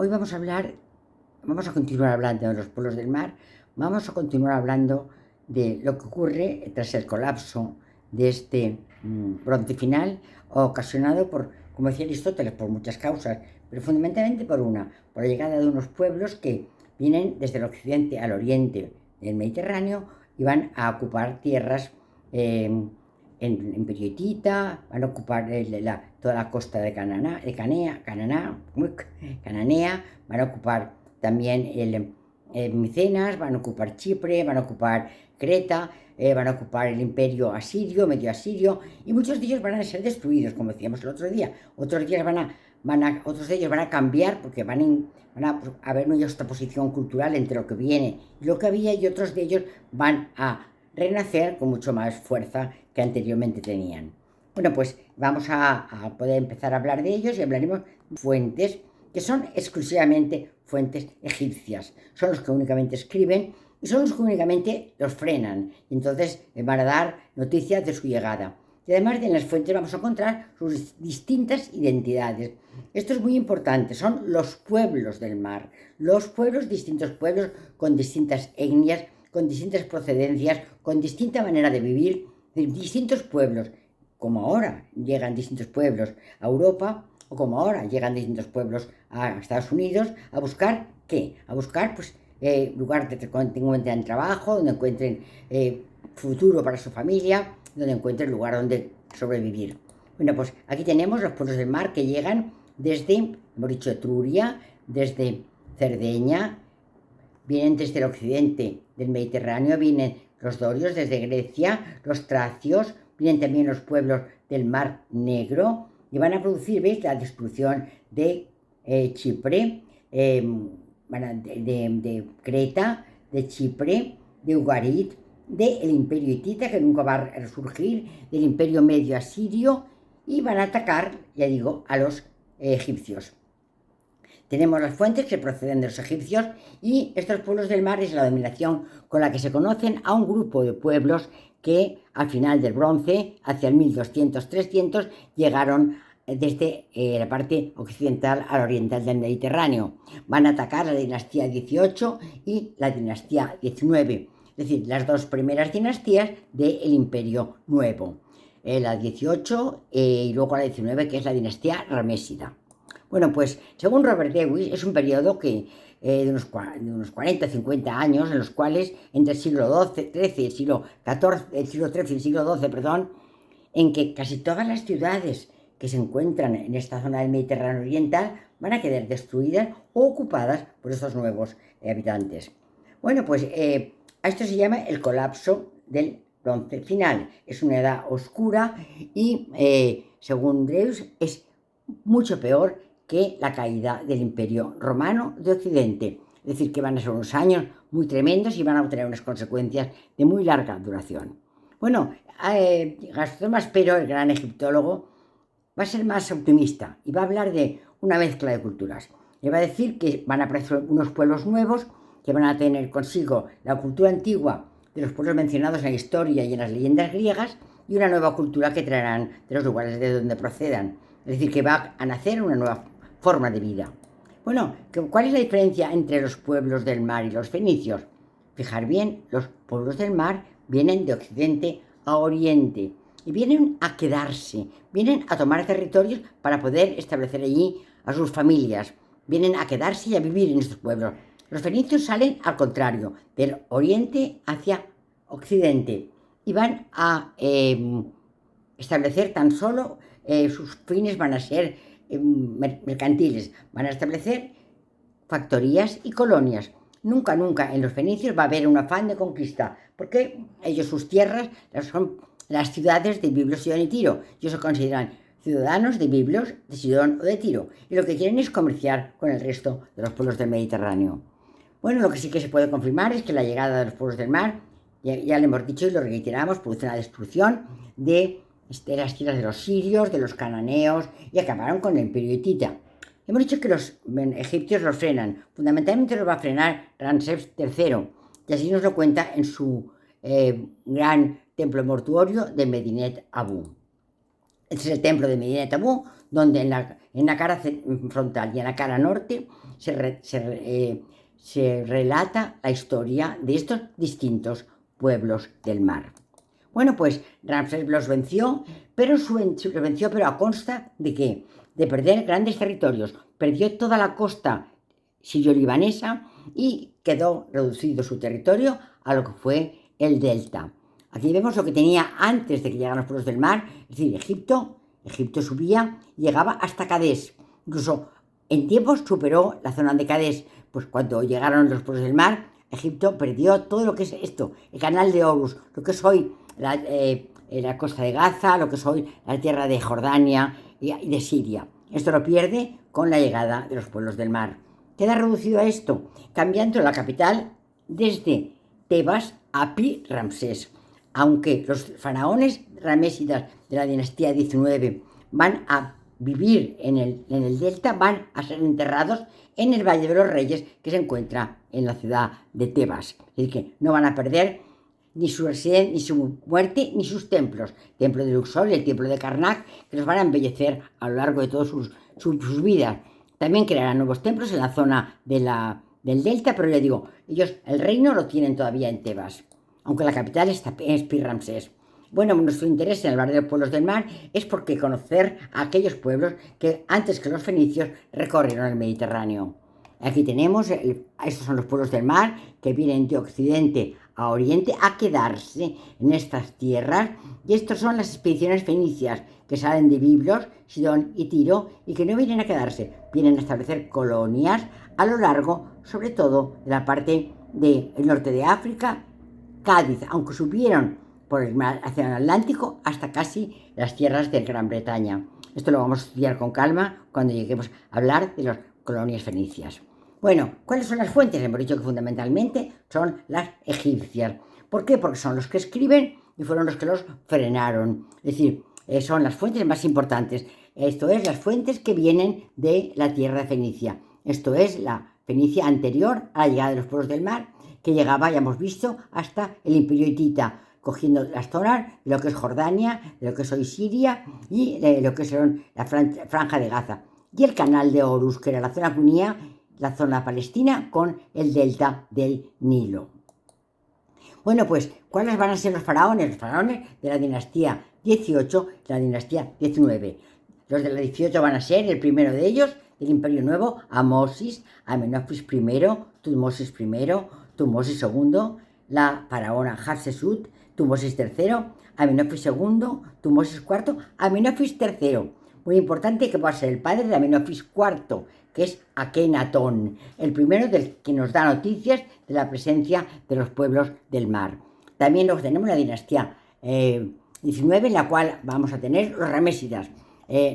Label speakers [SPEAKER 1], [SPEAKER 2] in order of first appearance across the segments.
[SPEAKER 1] Hoy vamos a continuar hablando de los pueblos del mar, vamos a continuar hablando de lo que ocurre tras el colapso de este bronce final, ocasionado por, como decía Aristóteles, por muchas causas, pero fundamentalmente por la llegada de unos pueblos que vienen desde el occidente al oriente del Mediterráneo y van a ocupar tierras en Imperio hitita, van a ocupar toda la costa de Cananea, van a ocupar también Micenas, van a ocupar Chipre, van a ocupar Creta, van a ocupar el imperio asirio, medio asirio, y muchos de ellos van a ser destruidos, como decíamos el otro día. Otros de ellos van a cambiar porque van a haber una juxtaposición cultural entre lo que viene y lo que había, y otros de ellos van a renacer con mucho más fuerza que anteriormente tenían. Bueno, pues vamos a poder empezar a hablar de ellos y hablaremos de fuentes que son exclusivamente fuentes egipcias. Son los que únicamente escriben y son los que únicamente los frenan. Y entonces van a dar noticias de su llegada. Y además de las fuentes vamos a encontrar sus distintas identidades. Esto es muy importante, son los pueblos del mar. Los pueblos, distintos pueblos con distintas etnias, con distintas procedencias, con distinta manera de vivir, de distintos pueblos, como ahora llegan distintos pueblos a Europa, o como ahora llegan distintos pueblos a Estados Unidos, a buscar ¿qué? A buscar pues lugar donde encuentren trabajo, donde encuentren futuro para su familia, donde encuentren lugar donde sobrevivir. Bueno, pues aquí tenemos los pueblos del mar que llegan desde, hemos dicho, Etruria, desde Cerdeña, vienen desde el occidente del Mediterráneo, vienen los dorios desde Grecia, los tracios, vienen también los pueblos del Mar Negro y van a producir, ¿veis?, la destrucción de Chipre, de Creta, de Chipre, de Ugarit, del imperio hitita, que nunca va a resurgir, del imperio medio asirio, y van a atacar, ya digo, a los egipcios. Tenemos las fuentes que proceden de los egipcios, y estos pueblos del mar es la dominación con la que se conocen a un grupo de pueblos que al final del bronce, hacia el 1200-300, llegaron desde la parte occidental al oriental del Mediterráneo. Van a atacar la dinastía 18 y la dinastía 19, es decir, las dos primeras dinastías del Imperio Nuevo. La 18 y luego la 19, que es la dinastía ramésida. Bueno, pues según Robert Lewis, es un periodo de unos 40 o 50 años, en los cuales entre el siglo XIII y el siglo XII, perdón, en que casi todas las ciudades que se encuentran en esta zona del Mediterráneo oriental van a quedar destruidas o ocupadas por estos nuevos habitantes. Bueno, pues a esto se llama el colapso del bronce final. Es una edad oscura y, según Lewis, es mucho peor que la caída del Imperio Romano de Occidente. Es decir, que van a ser unos años muy tremendos y van a tener unas consecuencias de muy larga duración. Bueno, Gastón Maspero, el gran egiptólogo, va a ser más optimista y va a hablar de una mezcla de culturas. Le va a decir que van a aparecer unos pueblos nuevos que van a tener consigo la cultura antigua de los pueblos mencionados en la historia y en las leyendas griegas, y una nueva cultura que traerán de los lugares de donde procedan. Es decir, que va a nacer una nueva forma de vida. Bueno, ¿cuál es la diferencia entre los pueblos del mar y los fenicios? Fijar bien, los pueblos del mar vienen de occidente a oriente y vienen a quedarse, vienen a tomar territorios para poder establecer allí a sus familias, vienen a quedarse y a vivir en estos pueblos. Los fenicios salen al contrario, del oriente hacia occidente, y van a establecer tan solo, sus fines van a ser mercantiles, van a establecer factorías y colonias. Nunca en los fenicios va a haber un afán de conquista, porque ellos, sus tierras son las ciudades de Biblos, Sidón y Tiro. Ellos se consideran ciudadanos de Biblos, de Sidón o de Tiro, y lo que quieren es comerciar con el resto de los pueblos del Mediterráneo. Bueno, lo que sí que se puede confirmar es que la llegada de los pueblos del mar, ya le hemos dicho y lo reiteramos, produce una destrucción de las tierras de los sirios, de los cananeos, y acabaron con el imperio hitita. Hemos dicho que los egipcios los frenan, fundamentalmente los va a frenar Ramsés III, y así nos lo cuenta en su gran templo mortuorio de Medinet Abu. Este es el templo de Medinet Abu, donde En la cara frontal y en la cara norte se relata la historia de estos distintos pueblos del mar. Bueno, pues Ramsés los venció, pero los venció pero a costa de ¿qué? De perder grandes territorios. Perdió toda la costa sirio-libanesa y quedó reducido su territorio a lo que fue el delta. Aquí vemos lo que tenía antes de que llegaran los pueblos del mar, es decir, Egipto. Egipto subía y llegaba hasta Cadés. Incluso en tiempos superó la zona de Cadés. Pues cuando llegaron los pueblos del mar, Egipto perdió todo lo que es esto, el canal de Horus, lo que es hoy la costa de Gaza, lo que es hoy la tierra de Jordania y de Siria. Esto lo pierde con la llegada de los pueblos del mar. Queda reducido a esto, cambiando la capital desde Tebas a Pi-Ramsés. Aunque los faraones ramésidas de la dinastía 19 van a vivir en el delta, van a ser enterrados en el Valle de los Reyes, que se encuentra en la ciudad de Tebas. Es decir, que no van a perder ni su residencia, ni su muerte, ni sus templos. El templo de Luxor y el templo de Karnak, que los van a embellecer a lo largo de todas sus vidas. También crearán nuevos templos en la zona del delta, pero ya digo, ellos el reino lo tienen todavía en Tebas, aunque la capital es Pi-Ramsés. Bueno, nuestro interés en hablar de los pueblos del mar es porque conocer a aquellos pueblos que antes que los fenicios recorrieron el Mediterráneo. Aquí tenemos, estos son los pueblos del mar que vienen de occidente a oriente a quedarse en estas tierras, y estos son las expediciones fenicias que salen de Biblos, Sidón y Tiro y que no vienen a quedarse, vienen a establecer colonias a lo largo, sobre todo, de la parte del norte de África, Cádiz, aunque subieron por el mar hacia el Atlántico hasta casi las tierras de Gran Bretaña. Esto lo vamos a estudiar con calma cuando lleguemos a hablar de las colonias fenicias. Bueno, ¿cuáles son las fuentes? Hemos dicho que fundamentalmente son las egipcias. ¿Por qué? Porque son los que escriben y fueron los que los frenaron. Es decir, son las fuentes más importantes. Esto es, las fuentes que vienen de la tierra de Fenicia. Esto es la Fenicia anterior a la llegada de los pueblos del mar, que llegaba, ya hemos visto, hasta el Imperio hitita, cogiendo las zonas de lo que es Jordania, de lo que es hoy Siria y de lo que son la franja de Gaza. Y el canal de Horus, que era la zona que unía la zona palestina con el delta del Nilo. Bueno, pues, ¿cuáles van a ser los faraones? Los faraones de la dinastía 18 y la dinastía 19. Los de la 18 van a ser, el primero de ellos, del Imperio Nuevo, Amosis, Amenofis I, Tutmosis I, Tutmosis II, la faraona Hatshepsut, Tutmosis III, Amenofis II, Tutmosis IV, Amenofis III. Muy importante que va a ser el padre de Amenofis IV, que es Akenatón, el primero del que nos da noticias de la presencia de los pueblos del mar. También luego tenemos la dinastía 19, en la cual vamos a tener los ramésidas,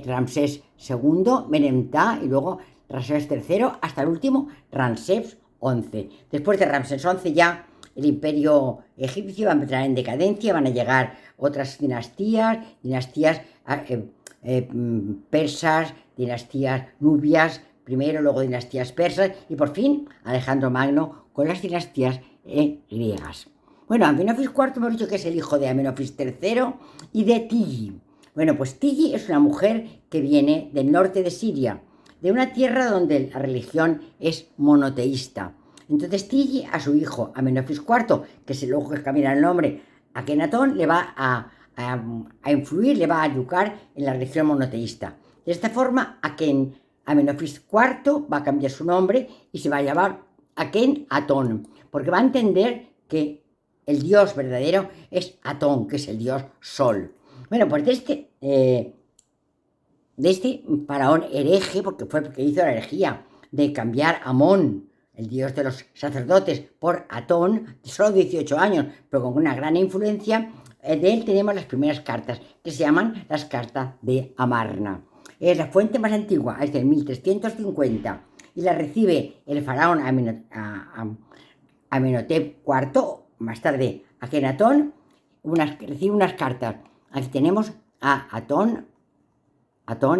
[SPEAKER 1] Ramsés II, Menemtá y luego Ramsés III, hasta el último Ramsés XI. Después de Ramsés XI ya el imperio egipcio va a entrar en decadencia, van a llegar otras dinastías persas, dinastías nubias, primero, luego dinastías persas y por fin Alejandro Magno con las dinastías griegas. Bueno, Amenofis IV hemos dicho que es el hijo de Amenofis III y de Tigi. Bueno, pues Tigi es una mujer que viene del norte de Siria, de una tierra donde la religión es monoteísta. Entonces Tigi a su hijo Amenofis IV, que es luego que cambia el nombre, Akenatón, le va a influir, le va a educar en la religión monoteísta. De esta forma, Amenofis IV va a cambiar su nombre y se va a llamar Akenatón, porque va a entender que el dios verdadero es Atón, que es el dios Sol. Bueno, pues de este faraón hereje, porque hizo la herejía de cambiar Amón, el dios de los sacerdotes, por Atón, solo 18 años, pero con una gran influencia, de él tenemos las primeras cartas, que se llaman las cartas de Amarna. Es la fuente más antigua, es del 1350, y la recibe el faraón Amenhotep IV, más tarde Akenatón, recibe unas cartas. Aquí tenemos a Atón,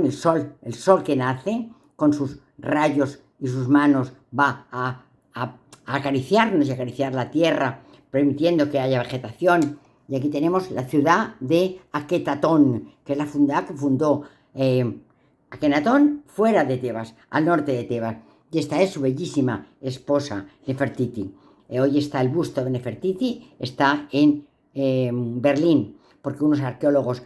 [SPEAKER 1] el sol que nace, con sus rayos y sus manos va a acariciarnos y acariciar la tierra, permitiendo que haya vegetación. Y aquí tenemos la ciudad de Aketatón, que es la ciudad que fundó Akenatón fuera de Tebas, al norte de Tebas. Y esta es su bellísima esposa, Nefertiti. Hoy está el busto de Nefertiti, está en Berlín, porque unos arqueólogos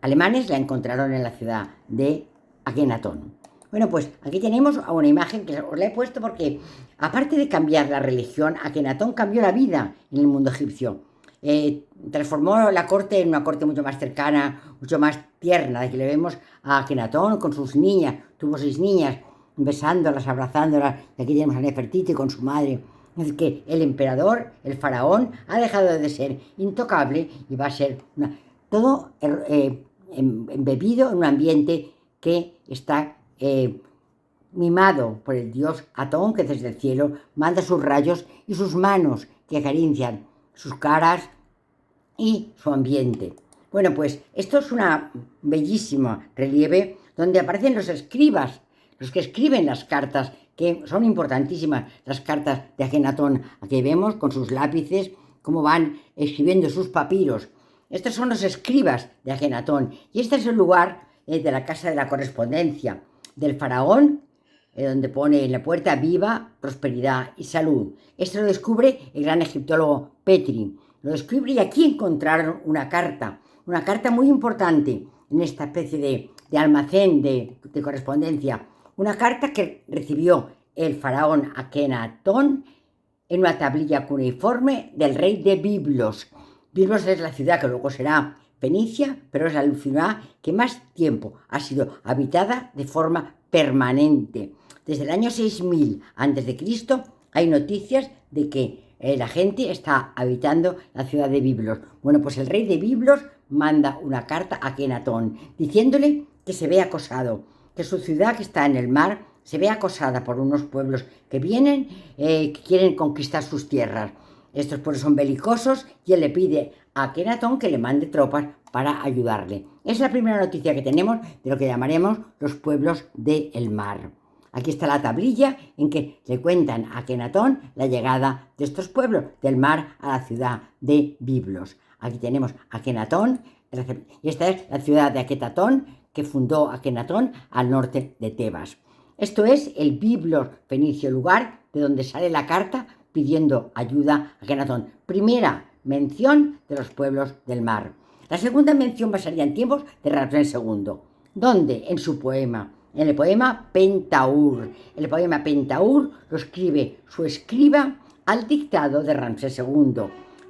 [SPEAKER 1] alemanes la encontraron en la ciudad de Akenatón. Bueno, pues aquí tenemos una imagen que os la he puesto porque, aparte de cambiar la religión, Akenatón cambió la vida en el mundo egipcio. Transformó la corte en una corte mucho más cercana, mucho más tierna. Aquí le vemos a Akenatón con sus niñas, tuvo 6 niñas, besándolas, abrazándolas. Y aquí tenemos a Nefertiti con su madre. Es que el emperador, el faraón, ha dejado de ser intocable y va a ser todo embebido en un ambiente que está mimado por el dios Atón, que desde el cielo manda sus rayos y sus manos que acarician sus caras y su ambiente. Bueno, pues esto es una bellísima relieve donde aparecen los escribas, los que escriben las cartas, que son importantísimas, las cartas de Akenatón. Aquí vemos con sus lápices cómo van escribiendo sus papiros. Estos son los escribas de Akenatón y este es el lugar de la casa de la correspondencia del faraón, donde pone en la puerta viva, prosperidad y salud. Esto lo descubre el gran egiptólogo Petri. Lo descubre y aquí encontraron una carta muy importante en esta especie de almacén de correspondencia. Una carta que recibió el faraón Akenatón en una tablilla cuneiforme del rey de Biblos. Biblos es la ciudad que luego será Fenicia, pero es la ciudad que más tiempo ha sido habitada de forma permanente. Desde el año 6000 a.C. hay noticias de que la gente está habitando la ciudad de Biblos. Bueno, pues el rey de Biblos manda una carta a Akenatón diciéndole que se ve acosado, que su ciudad, que está en el mar, se ve acosada por unos pueblos que vienen, que quieren conquistar sus tierras. Estos pueblos son belicosos y él le pide a Akenatón que le mande tropas para ayudarle. Es la primera noticia que tenemos de lo que llamaremos los pueblos del mar. Aquí está la tablilla en que le cuentan a Akenatón la llegada de estos pueblos del mar a la ciudad de Biblos. Aquí tenemos a Akenatón, y esta es la ciudad de Aketatón que fundó Akenatón al norte de Tebas. Esto es el Biblos fenicio, lugar de donde sale la carta pidiendo ayuda a Akenatón. Primera mención de los pueblos del mar. La segunda mención pasaría en tiempos de Ramsés II, donde en su poema, en el poema Pentaur. El poema Pentaur lo escribe su escriba al dictado de Ramsés II.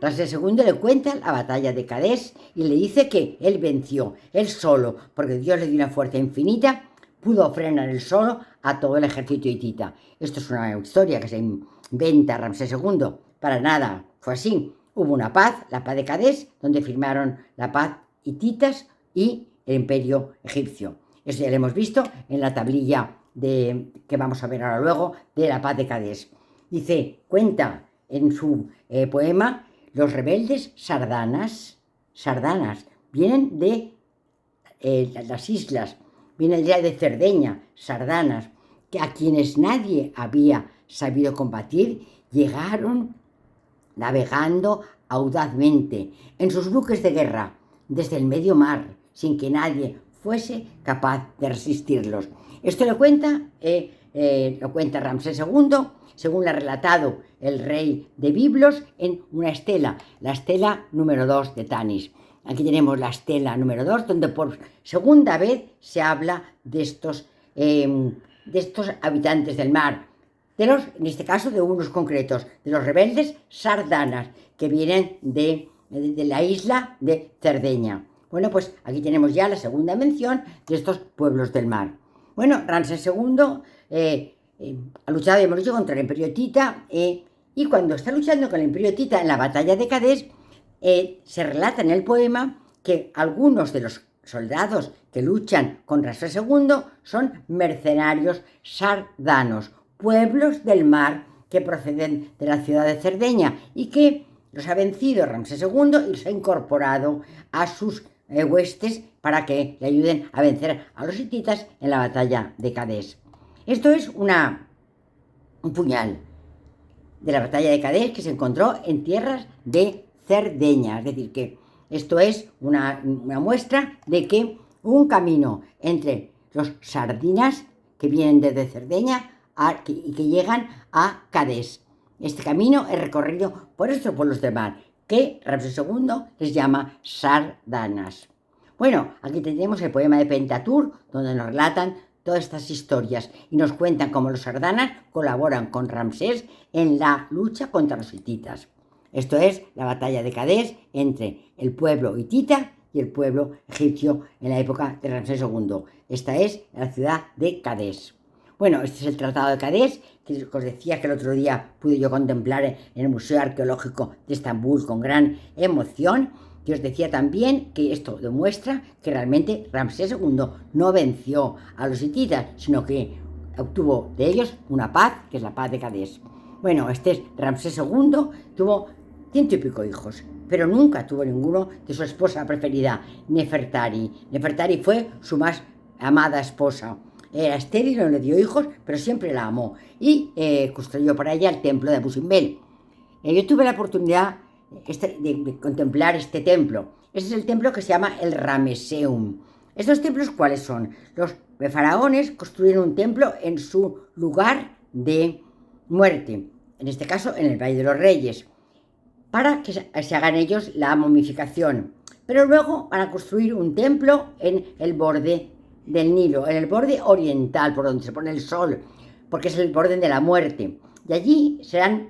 [SPEAKER 1] Ramsés II le cuenta la batalla de Cadés y le dice que él venció, él solo, porque Dios le dio una fuerza infinita, pudo frenar él solo a todo el ejército hitita. Esto es una historia que se inventa Ramsés II. Para nada fue así. Hubo una paz, la paz de Cadés, donde firmaron la paz hititas y el imperio egipcio. Eso ya lo hemos visto en la tablilla que vamos a ver ahora luego, de la paz de Cadés. Dice, cuenta en su poema, los rebeldes sardanas, vienen de las islas, vienen ya de Cerdeña, sardanas, que a quienes nadie había sabido combatir, llegaron navegando audazmente en sus buques de guerra desde el medio mar, sin que nadie fuese capaz de resistirlos. Esto lo cuenta Ramsés II, según lo ha relatado el rey de Biblos en una estela, la estela número 2 de Tanis. Aquí tenemos la estela número 2, donde por segunda vez se habla de estos habitantes del mar, en este caso de unos concretos, de los rebeldes sardanas, que vienen de la isla de Cerdeña. Bueno, pues aquí tenemos ya la segunda mención de estos pueblos del mar. Bueno, Ramsés II ha luchado, hemos dicho, contra el imperio hitita, y cuando está luchando con el imperio hitita en la batalla de Cadés, se relata en el poema que algunos de los soldados que luchan con Ramsés II son mercenarios sardanos, pueblos del mar que proceden de la ciudad de Cerdeña y que los ha vencido Ramsés II y los ha incorporado a sus huestes para que le ayuden a vencer a los hititas en la batalla de Cadés. Esto es un puñal de la batalla de Cadés que se encontró en tierras de Cerdeña, es decir, que esto es una muestra de que un camino entre los sardinas que vienen desde Cerdeña y que llegan a Cadés. Este camino es recorrido por estos pueblos de mar, que Ramsés II les llama sardanas. Bueno, aquí tenemos el poema de Pentatúr, donde nos relatan todas estas historias y nos cuentan cómo los sardanas colaboran con Ramsés en la lucha contra los hititas. Esto es la batalla de Cadés entre el pueblo hitita y el pueblo egipcio en la época de Ramsés II. Esta es la ciudad de Cadés. Bueno, este es el Tratado de Cadés, que os decía que el otro día pude yo contemplar en el Museo Arqueológico de Estambul con gran emoción. Y os decía también que esto demuestra que realmente Ramsés II no venció a los hititas, sino que obtuvo de ellos una paz, que es la paz de Cadés. Bueno, este es Ramsés II, tuvo 100 y pico hijos, pero nunca tuvo ninguno de su esposa preferida, Nefertari. Nefertari fue su más amada esposa. Era estéril, no le dio hijos, pero siempre la amó y construyó para ella el templo de Abu Simbel. Yo tuve la oportunidad de contemplar este templo. Este es el templo que se llama el Rameseum. ¿Estos templos cuáles son? Los faraones construyeron un templo en su lugar de muerte, en este caso en el Valle de los Reyes, para que se hagan ellos la momificación. Pero luego van a construir un templo en el borde del Nilo, en el borde oriental, por donde se pone el sol, porque es el borde de la muerte. Y allí estarán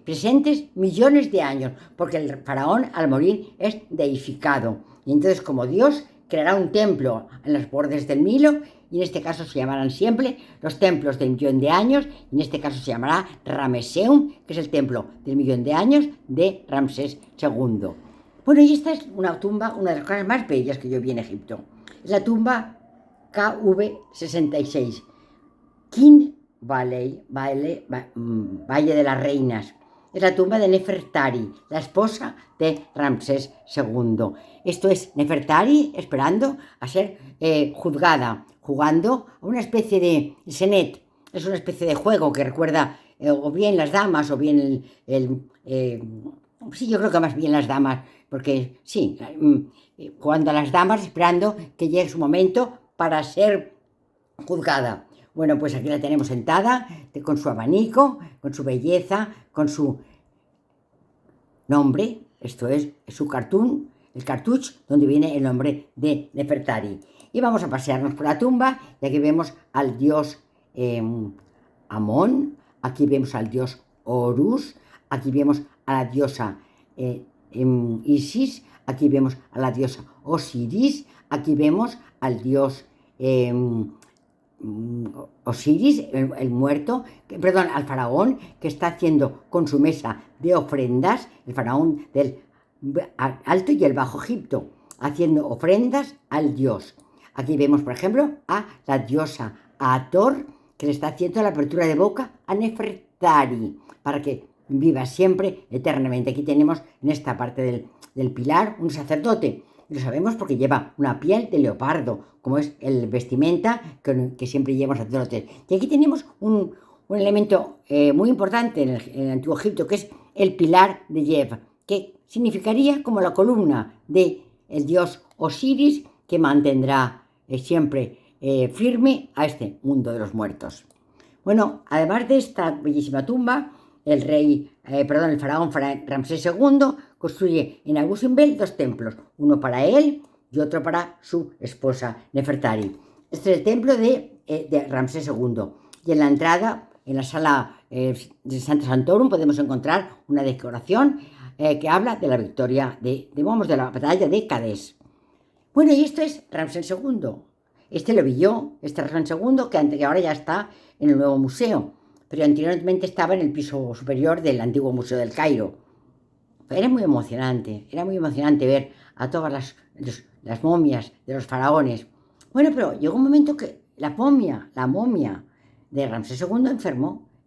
[SPEAKER 1] presentes millones de años, porque el faraón al morir es deificado. Y entonces, como Dios, creará un templo en los bordes del Nilo, y en este caso se llamarán siempre los templos del millón de años, y en este caso se llamará Rameseum, que es el templo del millón de años de Ramsés II. Bueno, y esta es una tumba, una de las cosas más bellas que yo vi en Egipto. Es la tumba KV66, King Valle de las Reinas. Es la tumba de Nefertari, la esposa de Ramsés II. Esto es Nefertari esperando a ser juzgada, jugando a una especie de senet. Es una especie de juego que recuerda o bien las damas o bien sí, yo creo que más bien las damas, porque sí, jugando a las damas esperando que llegue su momento para ser juzgada. Bueno, pues aquí la tenemos sentada, con su abanico, con su belleza, con su nombre. Esto es su cartoon, el cartouche, donde viene el nombre de Nefertari. Y vamos a pasearnos por la tumba, y aquí vemos al dios Amón, aquí vemos al dios Horus, aquí vemos a la diosa Isis, aquí vemos a la diosa Osiris, aquí vemos al dios Osiris, el muerto, perdón, al faraón que está haciendo con su mesa de ofrendas, el faraón del Alto y el Bajo Egipto, haciendo ofrendas al dios. Aquí vemos, por ejemplo, a la diosa Hathor, que le está haciendo la apertura de boca a Nefertari, para que viva siempre, eternamente. Aquí tenemos en esta parte del pilar un sacerdote. Lo sabemos porque lleva una piel de leopardo, como es el vestimenta que siempre llevan los sacerdotes. Y aquí tenemos un elemento muy importante en el Antiguo Egipto, que es el pilar de Yeb, que significaría como la columna del dios Osiris, que mantendrá siempre firme a este mundo de los muertos. Bueno, además de esta bellísima tumba, el faraón Ramsés II construye en Abu Simbel 2 templos, uno para él y otro para su esposa Nefertari. Este es el templo de Ramsés II. Y en la entrada, en la sala de Santa Santorum, podemos encontrar una decoración que habla de la victoria de la batalla de Cadés. Bueno, y esto es Ramsés II. Este lo vi yo, este Ramsés II, que ahora ya está en el nuevo museo, pero anteriormente estaba en el piso superior del antiguo Museo del Cairo. Era muy emocionante ver a todas las momias de los faraones. Bueno, pero llegó un momento que la momia de Ramsés II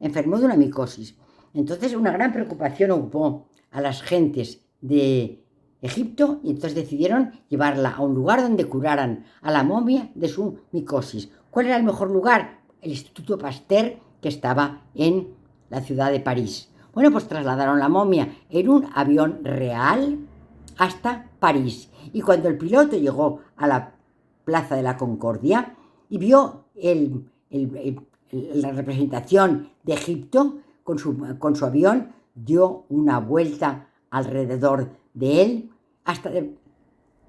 [SPEAKER 1] enfermó de una micosis. Entonces una gran preocupación ocupó a las gentes de Egipto, y entonces decidieron llevarla a un lugar donde curaran a la momia de su micosis. ¿Cuál era el mejor lugar? El Instituto Pasteur, que estaba en la ciudad de París. Bueno, pues trasladaron la momia en un avión real hasta París. Y cuando el piloto llegó a la Plaza de la Concordia y vio la representación de Egipto con su avión, dio una vuelta alrededor de él hasta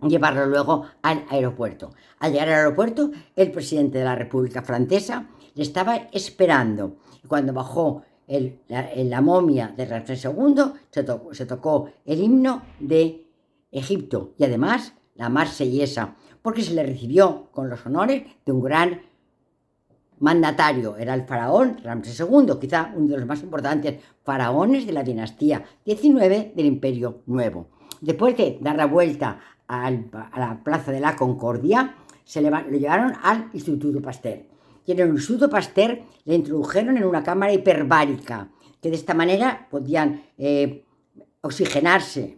[SPEAKER 1] llevarlo luego al aeropuerto. Al llegar al aeropuerto, el presidente de la República Francesa le estaba esperando. Cuando bajó la momia de Ramsés II, se tocó el himno de Egipto y además la marsellesa, porque se le recibió con los honores de un gran mandatario. Era el faraón Ramsés II, quizá uno de los más importantes faraones de la dinastía 19 del Imperio Nuevo. Después de dar la vuelta a la Plaza de la Concordia, lo llevaron al Instituto Pasteur. Y en el Instituto Pasteur le introdujeron en una cámara hiperbárica, que de esta manera podían oxigenarse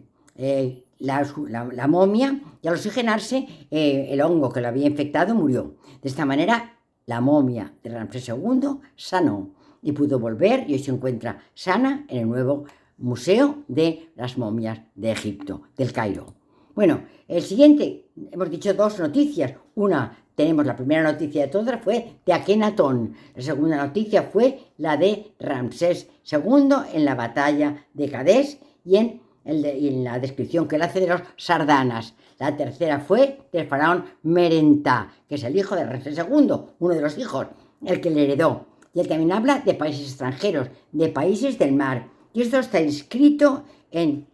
[SPEAKER 1] la momia, y al oxigenarse el hongo que lo había infectado murió. De esta manera la momia de Ramsés II sanó y pudo volver, y hoy se encuentra sana en el nuevo Museo de las Momias de Egipto, del Cairo. Bueno, el siguiente, hemos dicho dos noticias. Tenemos la primera noticia de todas, fue de Akenatón. La segunda noticia fue la de Ramsés II en la batalla de Cadés y en la descripción que él hace de los sardanas. La tercera fue del faraón Merentá, que es el hijo de Ramsés II, uno de los hijos, el que le heredó. Y él también habla de países extranjeros, de países del mar. Y esto está inscrito en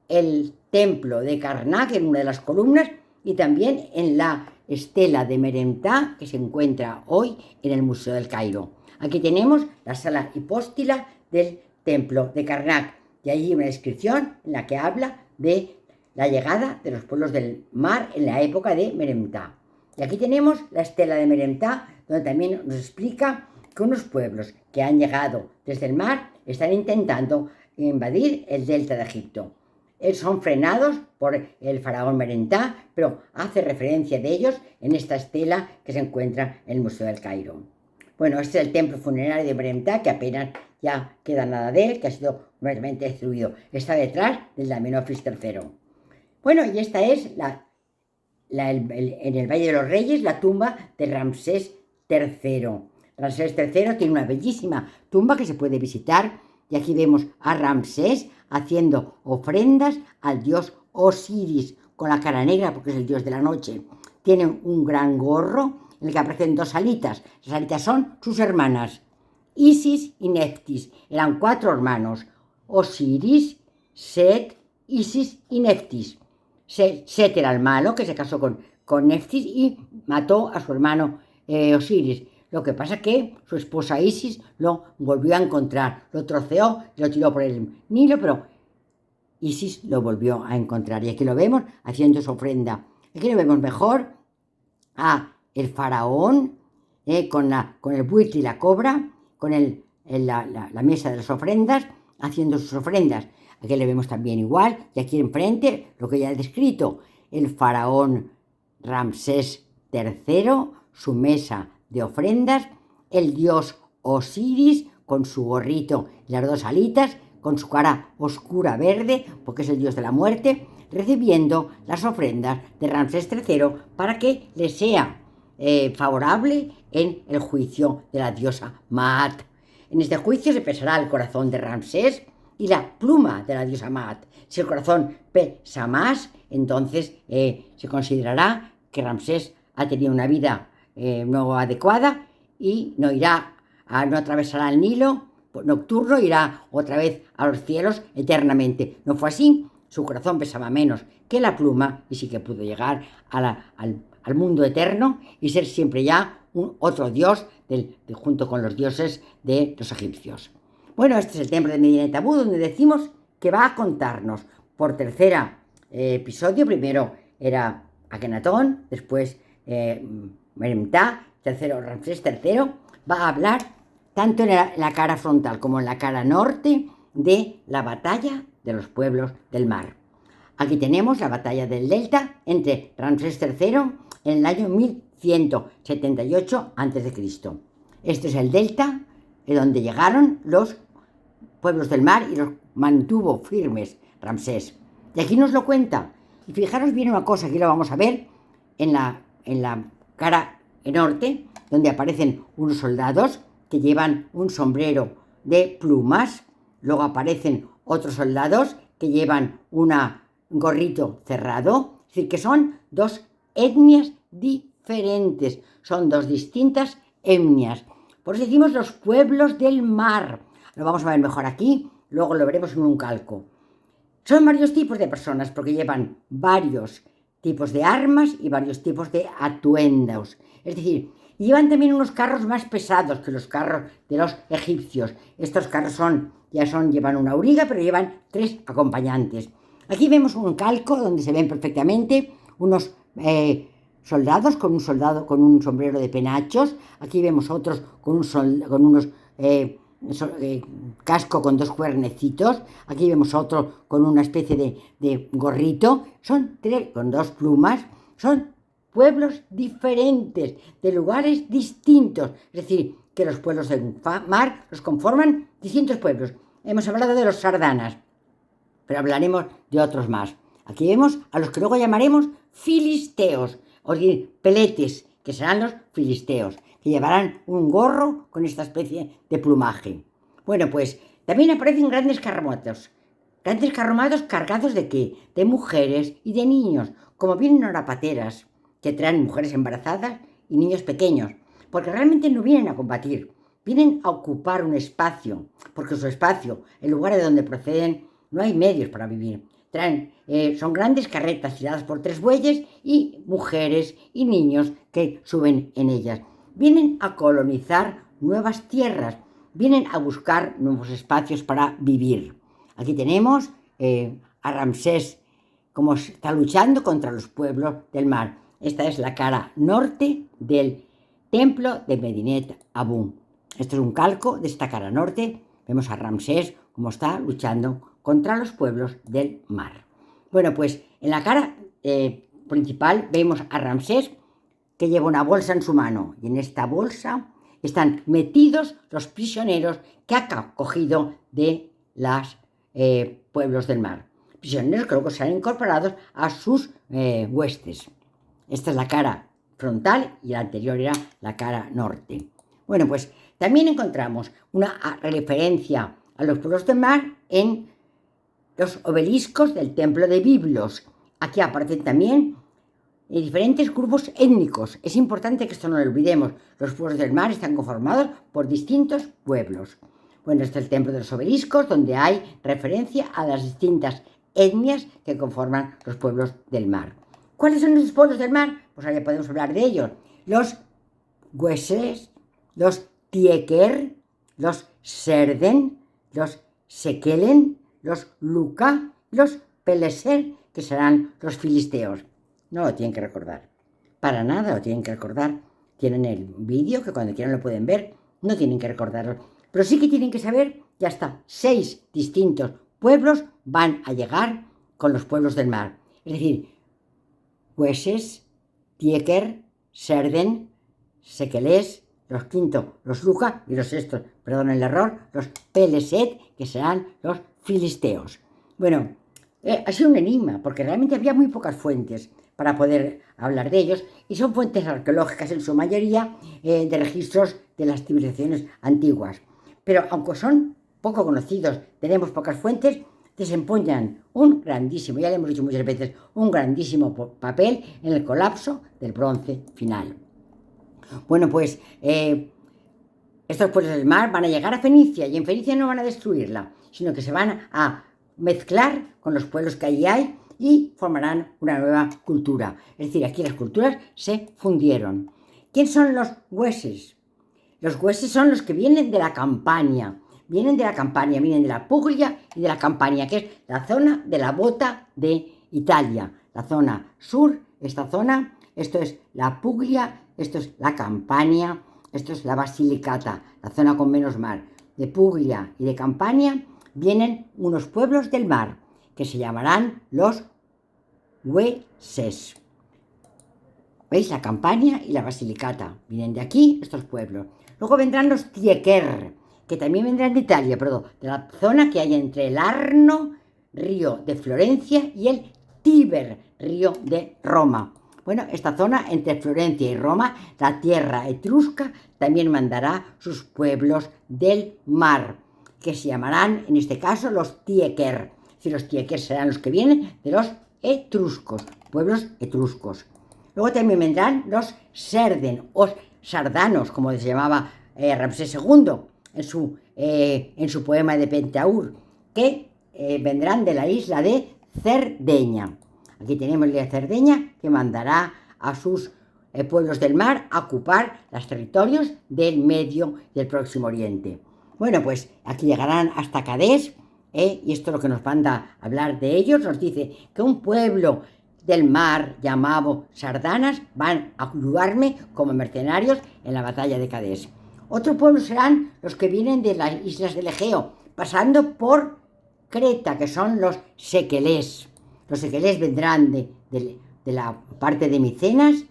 [SPEAKER 1] el templo de Karnak, en una de las columnas, y también en la estela de Merentá, que se encuentra hoy en el Museo del Cairo. Aquí tenemos la sala hipóstila del templo de Karnak, y allí una descripción en la que habla de la llegada de los pueblos del mar en la época de Merentá. Y aquí tenemos la estela de Merentá, donde también nos explica que unos pueblos que han llegado desde el mar están intentando invadir el delta de Egipto. Son frenados por el faraón Merentá, pero hace referencia de ellos en esta estela que se encuentra en el Museo del Cairo. Bueno, este es el templo funerario de Merentá, que apenas ya queda nada de él, que ha sido completamente destruido. Está detrás del de Amenofis III. Bueno, y esta es en el Valle de los Reyes, la tumba de Ramsés III. Ramsés III tiene una bellísima tumba que se puede visitar, y aquí vemos a Ramsés haciendo ofrendas al dios Osiris, con la cara negra porque es el dios de la noche. Tiene un gran gorro en el que aparecen dos alitas. Las alitas son sus hermanas, Isis y Neftis. Eran 4 hermanos: Osiris, Set, Isis y Neftis. Set era el malo, que se casó con Neftis y mató a su hermano Osiris. Lo que pasa es que su esposa Isis lo volvió a encontrar, lo troceó y lo tiró por el Nilo, pero Isis lo volvió a encontrar. Y aquí lo vemos haciendo su ofrenda. Aquí lo vemos mejor a el faraón con el buitre y la cobra, con la mesa de las ofrendas, haciendo sus ofrendas. Aquí le vemos también igual, y aquí enfrente lo que ya he descrito, el faraón Ramsés III, su mesa de ofrendas, el dios Osiris con su gorrito y las 2 alitas, con su cara oscura verde, porque es el dios de la muerte, recibiendo las ofrendas de Ramsés III para que le sea favorable en el juicio de la diosa Maat. En este juicio se pesará el corazón de Ramsés y la pluma de la diosa Maat. Si el corazón pesa más, entonces se considerará que Ramsés ha tenido una vida no adecuada y no atravesará el Nilo nocturno, irá otra vez a los cielos eternamente. No fue así, su corazón pesaba menos que la pluma y sí que pudo llegar al mundo eterno y ser siempre ya otro dios junto con los dioses de los egipcios. Bueno, este es el templo de Medina Tabú, donde decimos que va a contarnos por tercera episodio. Primero era Akenatón, después Merentá, tercero Ramsés III. Va a hablar tanto en la cara frontal como en la cara norte de la batalla de los pueblos del mar. Aquí tenemos la batalla del delta entre Ramsés III en el año 1178 a.C. Este es el delta donde llegaron los pueblos del mar y los mantuvo firmes Ramsés. Y aquí nos lo cuenta. Y fijaros bien una cosa, aquí lo vamos a ver en en la cara norte, donde aparecen unos soldados que llevan un sombrero de plumas. Luego aparecen otros soldados que llevan un gorrito cerrado. Es decir, que son dos etnias diferentes, son dos distintas etnias. Por eso decimos los pueblos del mar. Lo vamos a ver mejor aquí, luego lo veremos en un calco. Son varios tipos de personas porque llevan varios tipos de armas y varios tipos de atuendos. Es decir, llevan también unos carros más pesados que los carros de los egipcios. Estos carros llevan una auriga, pero llevan 3 acompañantes. Aquí vemos un calco donde se ven perfectamente unos soldados con un sombrero de penachos. Aquí vemos otros con unos casco con 2 cuernecitos. Aquí vemos otro con una especie de gorrito. Son 3 con 2 plumas. Son pueblos diferentes, de lugares distintos. Es decir, que los pueblos del mar los conforman distintos pueblos. Hemos hablado de los sardanas, pero hablaremos de otros más. Aquí vemos a los que luego llamaremos filisteos, o decir, peletes, que serán los filisteos, que llevarán un gorro con esta especie de plumaje. Bueno, pues también aparecen grandes carromatos. Grandes carromatos cargados ¿de qué? De mujeres y de niños, como vienen ahora pateras, que traen mujeres embarazadas y niños pequeños, porque realmente no vienen a combatir, vienen a ocupar un espacio, porque su espacio, el lugar de donde proceden, no hay medios para vivir. Son grandes carretas tiradas por 3 bueyes y mujeres y niños que suben en ellas. Vienen a colonizar nuevas tierras, vienen a buscar nuevos espacios para vivir. Aquí tenemos a Ramsés, como está luchando contra los pueblos del mar. Esta es la cara norte del templo de Medinet Abu. Esto es un calco de esta cara norte. Vemos a Ramsés como está luchando contra los pueblos del mar. Bueno, pues en la cara principal vemos a Ramsés que lleva una bolsa en su mano, y en esta bolsa están metidos los prisioneros que ha cogido de los pueblos del mar. Prisioneros que luego serán incorporados a sus huestes. Esta es la cara frontal y la anterior era la cara norte. Bueno, pues también encontramos una referencia a los pueblos del mar en los obeliscos del templo de Biblos. Aquí aparecen también diferentes grupos étnicos. Es importante que esto no lo olvidemos. Los pueblos del mar están conformados por distintos pueblos. Bueno, este es el templo de los obeliscos, donde hay referencia a las distintas etnias que conforman los pueblos del mar. ¿Cuáles son esos pueblos del mar? Pues ahora ya podemos hablar de ellos. Los Güeses, los Tieker, los Serden, los Sekelen, los Luca, los Peleser, que serán los filisteos. No lo tienen que recordar. Para nada lo tienen que recordar. Tienen el vídeo, que cuando quieran lo pueden ver. No tienen que recordarlo. Pero sí que tienen que saber que hasta 6 distintos pueblos van a llegar con los pueblos del mar. Es decir, Güeses, Tieker, Serden, Sekelés, los quinto, los Luca, y los sextos, perdón el error, los Peleset, que serán los filisteos. Bueno, ha sido un enigma, porque realmente había muy pocas fuentes para poder hablar de ellos, y son fuentes arqueológicas en su mayoría, de registros de las civilizaciones antiguas. Pero aunque son poco conocidos, tenemos pocas fuentes, desempeñan un grandísimo, ya lo hemos dicho muchas veces, un grandísimo papel en el colapso del bronce final. Bueno, pues estos pueblos del mar van a llegar a Fenicia, y en Fenicia no van a destruirla, sino que se van a mezclar con los pueblos que allí hay y formarán una nueva cultura. Es decir, aquí las culturas se fundieron. ¿Quién son los Güeses? Los Güeses son los que vienen de la Campania. Vienen de la Puglia y de la Campania, que es la zona de la bota de Italia. La zona sur, esto es la Puglia, esto es la Campania, esto es la Basilicata, la zona con menos mar. De Puglia y de Campania vienen unos pueblos del mar, que se llamarán los Güeses. ¿Veis? La Campania y la Basilicata. Vienen de aquí estos pueblos. Luego vendrán los Tieker, que también vendrán de Italia, de la zona que hay entre el Arno, río de Florencia, y el Tíber, río de Roma. Bueno, esta zona entre Florencia y Roma, la tierra etrusca, también mandará sus pueblos del mar, que se llamarán, en este caso, los Tieker. Es decir, los Tieker serán los que vienen de los etruscos, pueblos etruscos. Luego también vendrán los Serden o sardanos, como se llamaba Ramsés II en su poema de Pentaur, que vendrán de la isla de Cerdeña. Aquí tenemos la Cerdeña, que mandará a sus pueblos del mar a ocupar los territorios del Medio y del Próximo Oriente. Bueno, pues aquí llegarán hasta Cadés, y esto es lo que nos manda a hablar de ellos. Nos dice que un pueblo del mar llamado Sardanas van a ayudarme como mercenarios en la batalla de Cadés. Otro pueblo serán los que vienen de las islas del Egeo, pasando por Creta, que son los sequelés. Los sequelés vendrán de la parte de Micenas,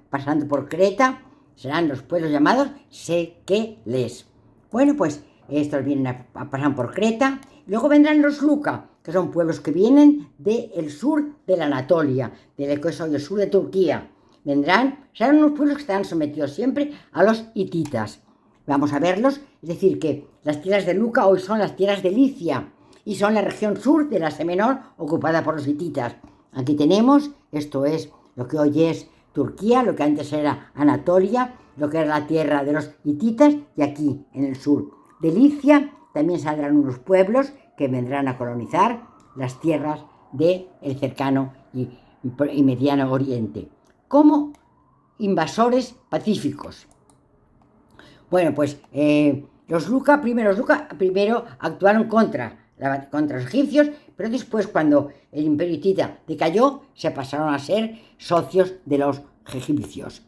[SPEAKER 1] pasando por Creta, serán los pueblos llamados sequelés. Bueno, pues estos vienen a pasar por Creta. Luego vendrán los Luca, que son pueblos que vienen del sur de la Anatolia, del sur de Turquía. Serán unos pueblos que estarán sometidos siempre a los hititas. Vamos a verlos, es decir, que las tierras de Luca hoy son las tierras de Licia y son la región sur de Asia Menor ocupada por los hititas. Aquí tenemos, esto es lo que hoy es Turquía, lo que antes era Anatolia, lo que era la tierra de los hititas, y aquí en el sur de Licia también saldrán unos pueblos que vendrán a colonizar las tierras del cercano y mediano oriente, como invasores pacíficos. Bueno, pues los Luca primero actuaron contra los egipcios, pero después, cuando el imperio hitita decayó, se pasaron a ser socios de los egipcios.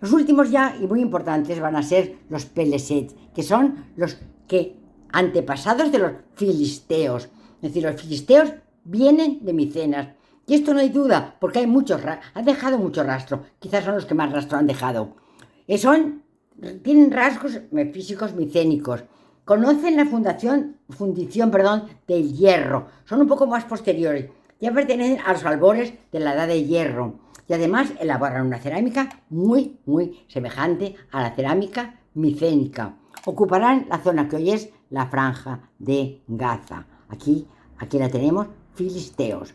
[SPEAKER 1] Los últimos ya, y muy importantes, van a ser los Peleset, que son los antepasados de los filisteos. Es decir, los filisteos vienen de Micenas. Y esto no hay duda, porque han dejado mucho rastro. Quizás son los que más rastro han dejado. Tienen rasgos físicos micénicos. Conocen la fundición del hierro. Son un poco más posteriores. Ya pertenecen a los albores de la edad de hierro. Y además elaboran una cerámica muy, muy semejante a la cerámica micénica. Ocuparán la zona que hoy es la Franja de Gaza. Aquí la tenemos, filisteos.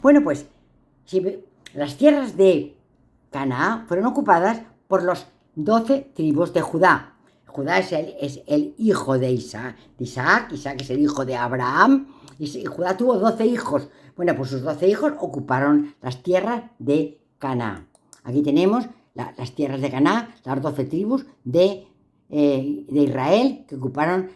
[SPEAKER 1] Bueno, pues las tierras de Canaán fueron ocupadas por los 12 tribus de Judá. Judá es el hijo de Isaac. Isaac es el hijo de Abraham. Y Judá tuvo 12 hijos. Bueno, pues sus 12 hijos ocuparon las tierras de Canaán. Aquí tenemos las tierras de Canaán, las 12 tribus de Israel que ocuparon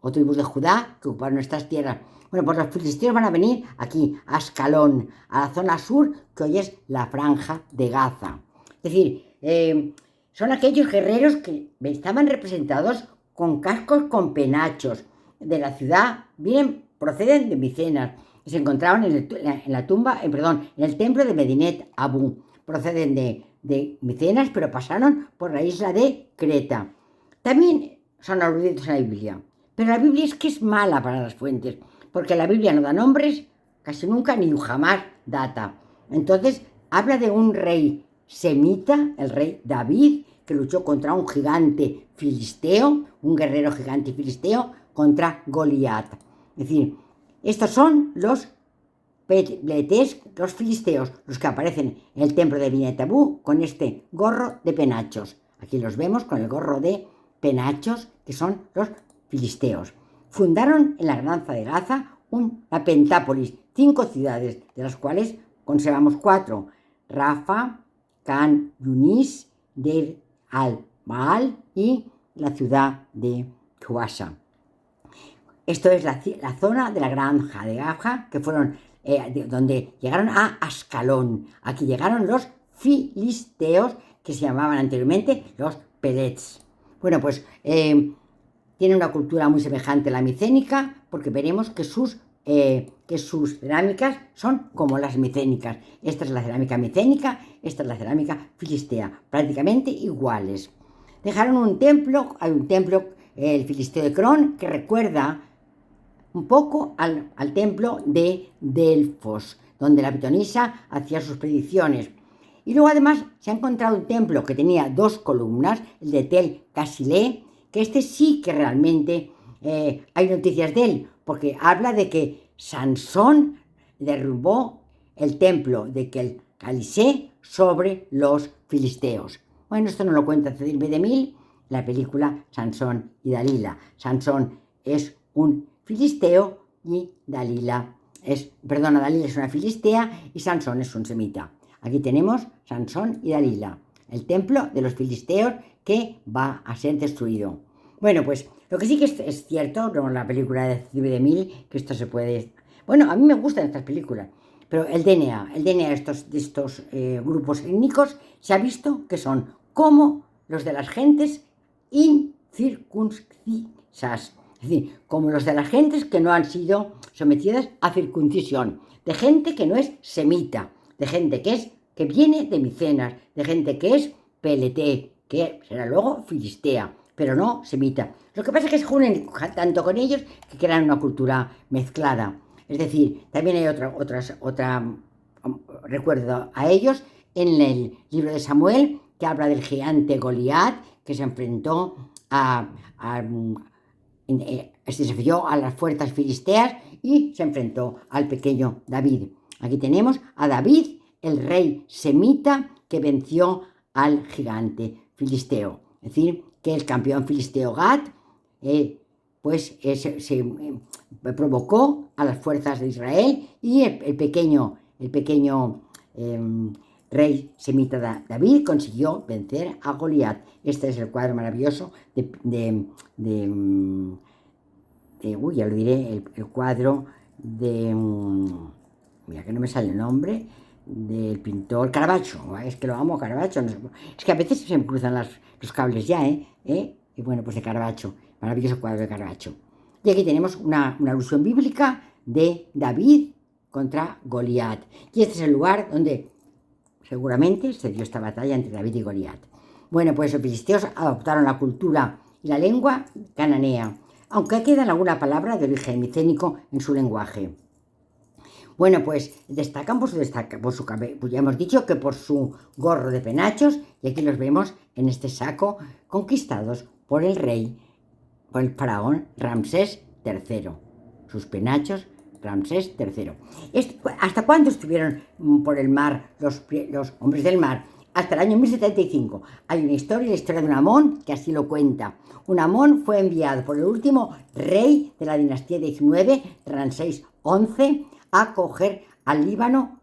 [SPEAKER 1] o tribus de Judá que ocuparon estas tierras. Bueno, pues los filisteos van a venir aquí, a Ascalón, a la zona sur que hoy es la Franja de Gaza. Es decir, son aquellos guerreros que estaban representados con cascos con penachos de la ciudad, proceden de Micenas, y se encontraban en el templo de Medinet Abu. Proceden de Micenas, pero pasaron por la isla de Creta. También son aludidos a la Biblia, pero la Biblia es mala para las fuentes, porque la Biblia no da nombres casi nunca, ni jamás data. Entonces habla de un rey semita, el rey David, que luchó contra un gigante filisteo, un guerrero gigante filisteo, contra Goliat. Es decir, estos son los peletés, los filisteos, los que aparecen en el templo de Medinet-Abu con este gorro de penachos. Aquí los vemos con el gorro de penachos, que son los filisteos. Fundaron en la Granza de Gaza una pentápolis, 5 ciudades, de las cuales conservamos 4: Rafa, Can Yunis, Deir al-Baal y la ciudad de Huasa. Esto es la zona de la Granja de Gaza, que fueron donde llegaron a Ascalón. Aquí llegaron los filisteos, que se llamaban anteriormente los Pelets. Bueno, pues tienen una cultura muy semejante a la micénica, porque veremos que sus cerámicas son como las micénicas. Esta es la cerámica micénica, esta es la cerámica filistea, prácticamente iguales. Dejaron hay un templo, el filisteo de Cron, que recuerda un poco al templo de Delfos, donde la pitonisa hacía sus predicciones. Y luego además se ha encontrado un templo que tenía 2 columnas, el de Tel Casilé, que este sí que realmente hay noticias de él, porque habla de que Sansón derrubó el templo de Tel Casilé sobre los filisteos. Bueno, esto no lo cuenta Cecil B. DeMille, la película Sansón y Dalila. Sansón es un filisteo y Dalila es una filistea y Sansón es un semita. Aquí tenemos Sansón y Dalila, el templo de los filisteos que va a ser destruido. Bueno, pues lo que sí que es cierto, no la película de Cecil B. DeMille, que esto se puede... Bueno, a mí me gustan estas películas, pero el DNA de estos grupos étnicos se ha visto que son como los de las gentes incircuncisas, es decir, como los de las gentes que no han sido sometidas a circuncisión, de gente que no es semita, de gente que viene de Micenas, de gente que es PLT, que será luego filistea, pero no semita. Lo que pasa es que se unen tanto con ellos que crean una cultura mezclada. Es decir, también hay otra recuerdo a ellos en el libro de Samuel, que habla del gigante Goliat, que se enfrentó se desafió a las fuerzas filisteas y se enfrentó al pequeño David. Aquí tenemos a David, el rey semita, que venció al gigante filisteo. Es decir, que el campeón filisteo Gat provocó a las fuerzas de Israel y el pequeño rey semita David consiguió vencer a Goliat. Este es el cuadro maravilloso ya lo diré, el cuadro mira que no me sale el nombre, del pintor Caravaggio. Es que lo amo, Caravaggio. No sé, es que a veces se me cruzan los cables ya, Y bueno, pues de Caravaggio, maravilloso cuadro de Caravaggio. Y aquí tenemos una alusión bíblica de David contra Goliat. Y este es el lugar donde seguramente se dio esta batalla entre David y Goliat. Bueno, pues los filisteos adoptaron la cultura y la lengua cananea, aunque quedan alguna palabra de origen micénico en su lenguaje. Bueno, pues destacan por su cabello, pues ya hemos dicho que por su gorro de penachos, y aquí los vemos en este saco, conquistados por el faraón Ramsés III. Sus penachos, Ramsés III. ¿Hasta cuándo estuvieron por el mar los hombres del mar? Hasta el año 1075. Hay una historia, la historia de Unamón, que así lo cuenta. Unamón fue enviado por el último rey de la dinastía 19, Ramsés XI, a coger al Líbano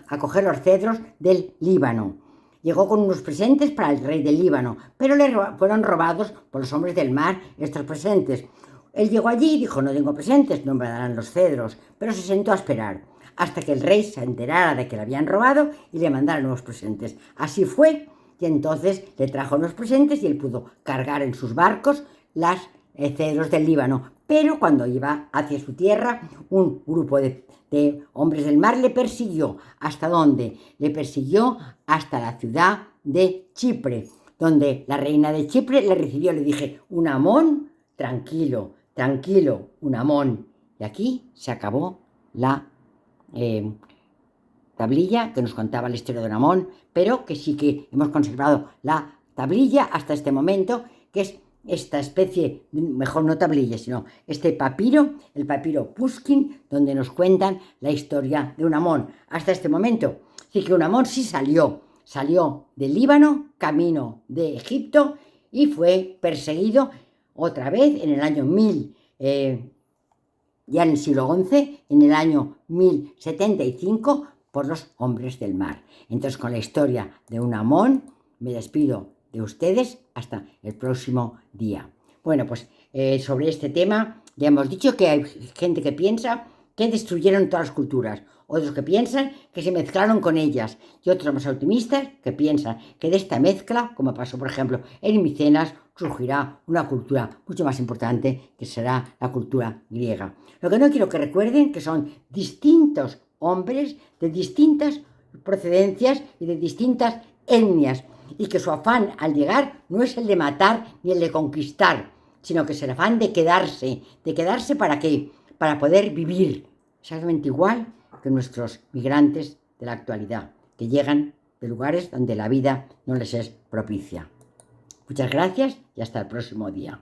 [SPEAKER 1] a coger los cedros del Líbano. Llegó con unos presentes para el rey del Líbano, pero fueron robados por los hombres del mar estos presentes. Él llegó allí y dijo: no tengo presentes, no me darán los cedros, pero se sentó a esperar hasta que el rey se enterara de que le habían robado y le mandara nuevos presentes. Así fue, y entonces le trajo los presentes y él pudo cargar en sus barcos las cedros del Líbano. Pero cuando iba hacia su tierra, un grupo de hombres del mar le persiguió. ¿Hasta dónde? Le persiguió hasta la ciudad de Chipre, donde la reina de Chipre le recibió. Le dije: Unamón, tranquilo, Unamón. Y aquí se acabó la tablilla que nos contaba la historia de Unamón, pero que sí que hemos conservado la tablilla hasta este momento, que es esta especie, mejor no tablilla, sino este papiro, el papiro Pushkin, donde nos cuentan la historia de Unamón hasta este momento. Así que Unamón sí salió del Líbano, camino de Egipto, y fue perseguido otra vez en el año 1000, ya en el siglo XI, en el año 1075, por los hombres del mar. Entonces, con la historia de Unamón, me despido de ustedes hasta el próximo día. Bueno, pues sobre este tema ya hemos dicho que hay gente que piensa que destruyeron todas las culturas, otros que piensan que se mezclaron con ellas, y otros más optimistas que piensan que de esta mezcla, como pasó por ejemplo en Micenas, surgirá una cultura mucho más importante, que será la cultura griega. Lo que no quiero que recuerden que son distintos hombres de distintas procedencias y de distintas etnias, y que su afán al llegar no es el de matar ni el de conquistar, sino que es el afán de quedarse. ¿De quedarse para qué? Para poder vivir exactamente igual que nuestros migrantes de la actualidad. que llegan de lugares donde la vida no les es propicia. Muchas gracias y hasta el próximo día.